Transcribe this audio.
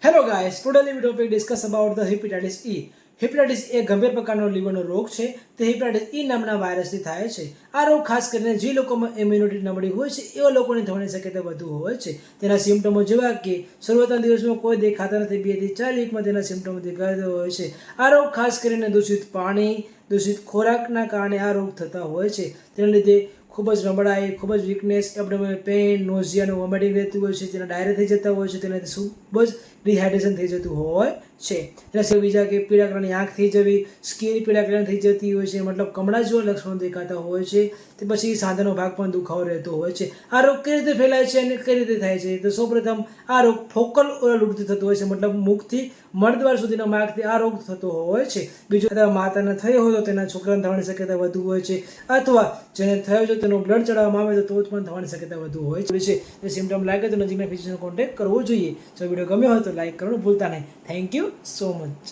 Hello guys, today we topic discuss about the hepatitis E. Hepatitis એ ગંભીર પ્રકારનો લીવરનો રોગ છે. તે હેપેટાઇટિસ E નામના વાયરસથી થાય છે. આ રોગ ખાસ કરીને જે લોકોમાં ઇમ્યુનિટી નબળી હોય છે એવા લોકોને થવાની શક્યતા વધુ હોય છે. તેના સિમ્પટમો જેવા કે શરૂઆતના દિવસમાં કોઈ દેખાતા નથી, 2 થી 4 વીકમાં તેના સિમ્પટમો દેખાતા હોય છે. આ રોગ ખાસ કરીને દૂષિત પાણી, દૂષિત ખોરાકના કારણે આ રોગ થતા હોય છે. તેના લીધે ખૂબ જ નબળાઈ, ખૂબ જ વીકનેસ, એબડોમિનલ પેઇન, નોઝિયા અને વોમિટિંગ રહેતું હોય છે. તેના ડાયરિયા થઈ જતા હોય છે. તેનાથી ખૂબ જ ડિહાઇડ્રેશન થઈ જતું હોય છે. તેના સિવાય બીજા કે પીળા કલરની આંખ થઈ જવી, સ્કિન પીળા કલરની થઈ જતી હોય છે, મતલબ કમળા જેવા લક્ષણો દેખાતા હોય છે. તે પછી સાંધાનો ભાગ પણ દુખાવો રહેતો હોય છે. આ રોગ કઈ રીતે ફેલાય છે અને કઈ રીતે થાય છે? તો સૌપ્રથમ આ રોગ ફોકલ ઓરલ રૂટથી થતો હોય છે, મતલબ મુખથી મળદ્વાર સુધીના માર્ગથી આ રોગ થતો હોય છે. બીજું, અથવા માતાને થયો હોય તો તેના છોકરાને થવાની શક્યતા વધુ હોય છે, અથવા જેને થયો છે તેનો બ્લડ ચડાવવામાં આવે તો જ પણ થવાની શક્યતા વધુ હોય છે. જો સિમ્પટમ લાગે તો નજીકના ફિઝિશિયનનો કોન્ટેક્ટ કરવો જોઈએ. જો વિડીયો ગમ્યો હોય તો લાઈક કરવાનું ભૂલતા નહીં. Thank you so much.